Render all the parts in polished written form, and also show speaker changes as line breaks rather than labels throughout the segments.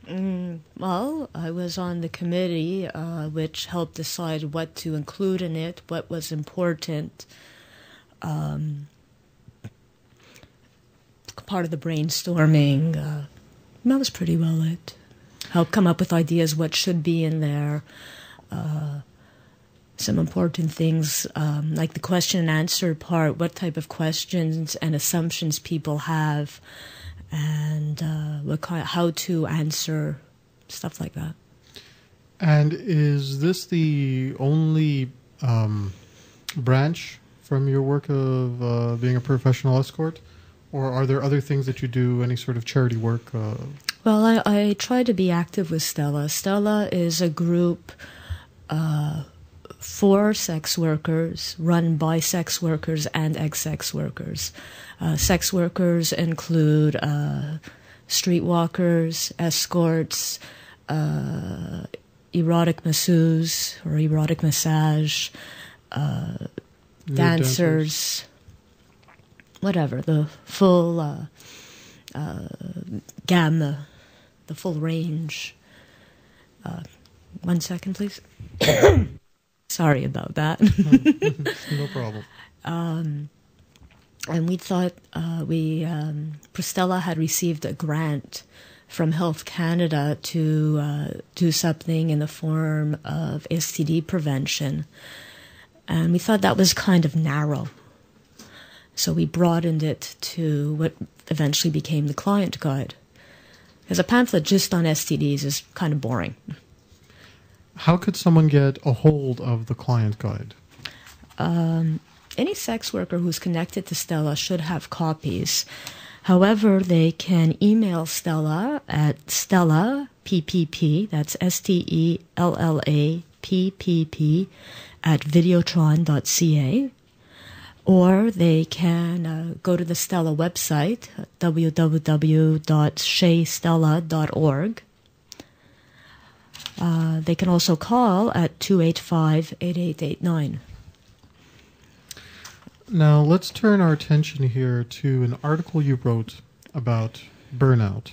Well, I was on the committee, which helped decide what to include in it, what was important. Part of the brainstorming, that was pretty well it. Helped come up with ideas what should be in there. Some important things, like the question and answer part, what type of questions and assumptions people have, and how to answer, stuff like that.
And is this the only branch from your work of being a professional escort? Or are there other things that you do, any sort of charity work?
Well, I try to be active with Stella. Stella is a group for sex workers, run by sex workers and ex-sex workers. Sex workers include streetwalkers, escorts, erotic masseuses or erotic massage, dancers, whatever, the full gamma, the full range. 1 second, please. Sorry about that.
No problem.
And we thought Pristella had received a grant from Health Canada to do something in the form of STD prevention. And we thought that was kind of narrow. So we broadened it to what eventually became the client guide. Because a pamphlet just on STDs is kind of boring.
How could someone get a hold of the client guide?
Any sex worker who's connected to Stella should have copies. However, they can email Stella at Stella PPP, that's STELLAPPP at videotron.ca, or they can go to the Stella website, www.shaystella.org. They can also call at 285-8889.
Now, let's turn our attention here to an article you wrote about burnout.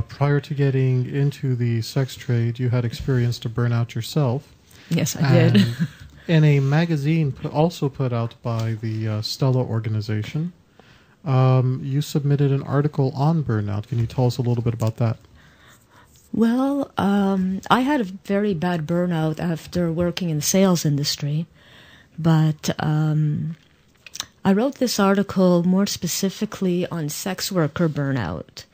Prior to getting into the sex trade, you had experienced a burnout yourself.
Yes, I did.
In a magazine also put out by the Stella organization, you submitted an article on burnout. Can you tell us a little bit about that?
Well, I had a very bad burnout after working in the sales industry, but I wrote this article more specifically on sex worker burnout.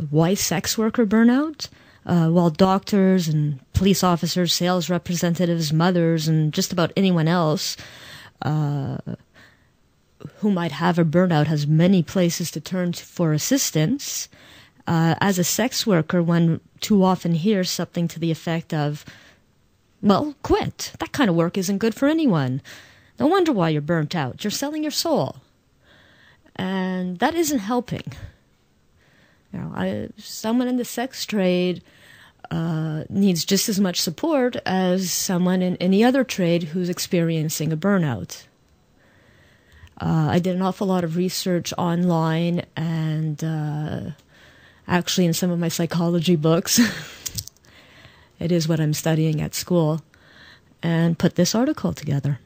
Why sex worker burnout? While doctors and police officers, sales representatives, mothers, and just about anyone else who might have a burnout has many places to turn to for assistance, as a sex worker, one too often hears something to the effect of, well, quit. That kind of work isn't good for anyone. No wonder why you're burnt out. You're selling your soul. And that isn't helping. You know, someone in the sex trade needs just as much support as someone in any other trade who's experiencing a burnout. I did an awful lot of research online and actually in some of my psychology books. It is what I'm studying at school, and put this article together.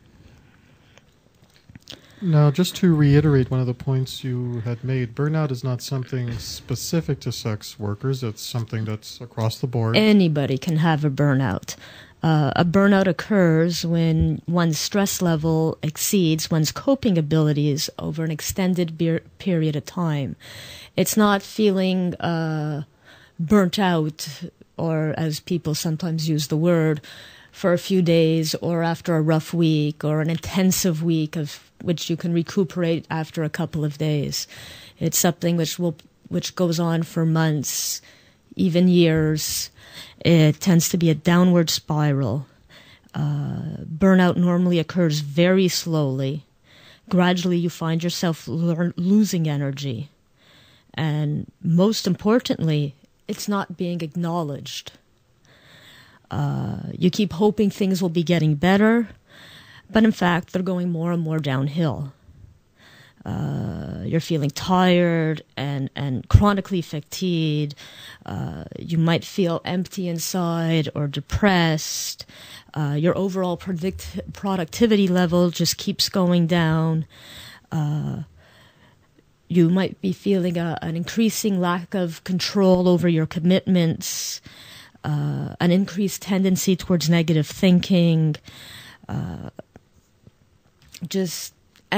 Now, just to reiterate one of the points you had made, burnout is not something specific to sex workers. It's something that's across the board.
Anybody can have a burnout. A burnout occurs when one's stress level exceeds one's coping abilities over an extended period of time. It's not feeling burnt out, or as people sometimes use the word, for a few days or after a rough week or an intensive week of which you can recuperate after a couple of days. It's something which goes on for months, even years. It tends to be a downward spiral. Burnout normally occurs very slowly. Gradually you find yourself losing energy. And most importantly, it's not being acknowledged. You keep hoping things will be getting better, but in fact, they're going more and more downhill. You're feeling tired and chronically fatigued. You might feel empty inside or depressed. Your overall productivity level just keeps going down. You might be feeling an increasing lack of control over your commitments, an increased tendency towards negative thinking, and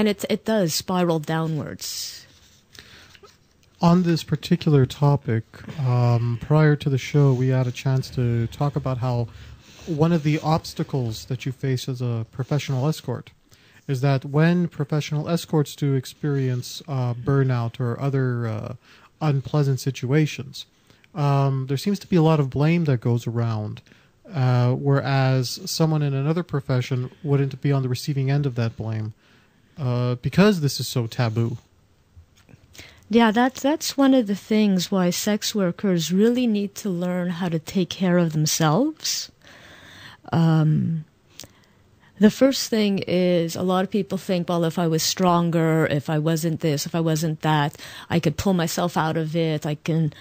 it does spiral downwards.
On this particular topic, prior to the show, we had a chance to talk about how one of the obstacles that you face as a professional escort is that when professional escorts do experience burnout or other unpleasant situations, there seems to be a lot of blame that goes around, whereas someone in another profession wouldn't be on the receiving end of that blame because this is so taboo.
Yeah, that's one of the things why sex workers really need to learn how to take care of themselves. The first thing is a lot of people think, well, if I was stronger, if I wasn't this, if I wasn't that, I could pull myself out of it. I can.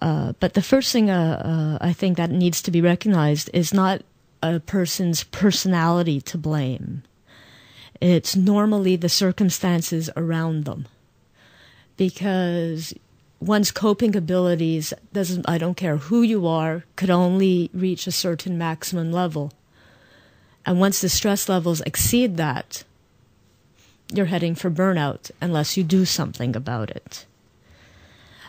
But the first thing I think that needs to be recognized is not a person's personality to blame. It's normally the circumstances around them. Because one's coping abilities I don't care who you are, could only reach a certain maximum level. And once the stress levels exceed that, you're heading for burnout unless you do something about it.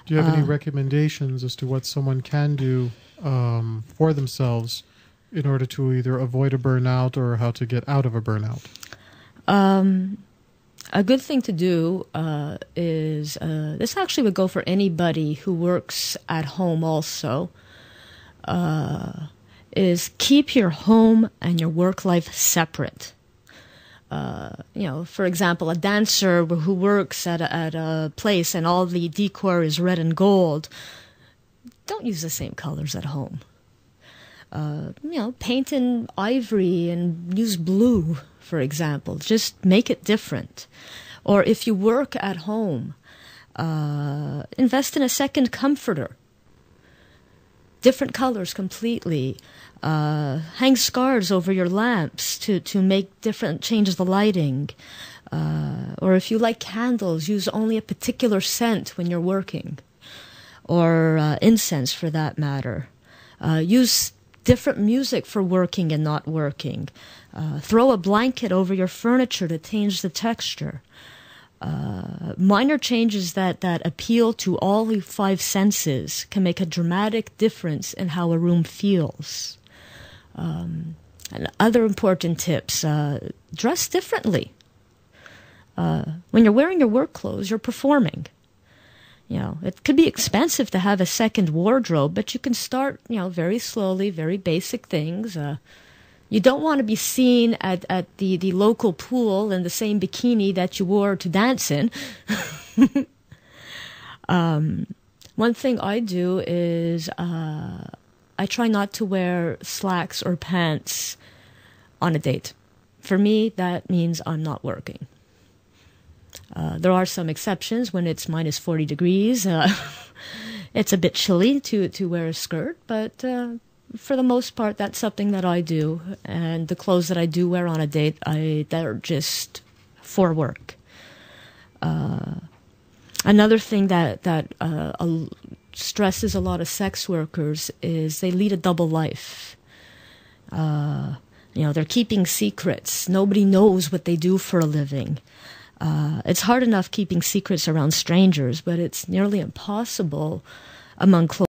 Do you have any recommendations as to what someone can do for themselves in order to either avoid a burnout or how to get out of a burnout?
A good thing to do is, this actually would go for anybody who works at home also, is keep your home and your work life separate. For example, a dancer who works at a place and all the decor is red and gold, don't use the same colors at home. Paint in ivory and use blue, for example. Just make it different. Or if you work at home, invest in a second comforter. Different colors completely. Hang scarves over your lamps to make different, change the lighting. Or if you like candles, use only a particular scent when you're working. Or incense for that matter. Use different music for working and not working. Throw a blanket over your furniture to change the texture. Minor changes that appeal to all the five senses can make a dramatic difference in how a room feels. And other important tips, dress differently. When you're wearing your work clothes, you're performing. It could be expensive to have a second wardrobe, but you can start, very slowly, very basic things. You don't want to be seen at the local pool in the same bikini that you wore to dance in. One thing I do is I try not to wear slacks or pants on a date. For me, that means I'm not working. There are some exceptions when it's minus 40 degrees. It's a bit chilly to wear a skirt, but for the most part, that's something that I do. And the clothes that I do wear on a date, they're just for work. Another thing that stresses a lot of sex workers is they lead a double life. They're keeping secrets. Nobody knows what they do for a living. It's hard enough keeping secrets around strangers, but it's nearly impossible among close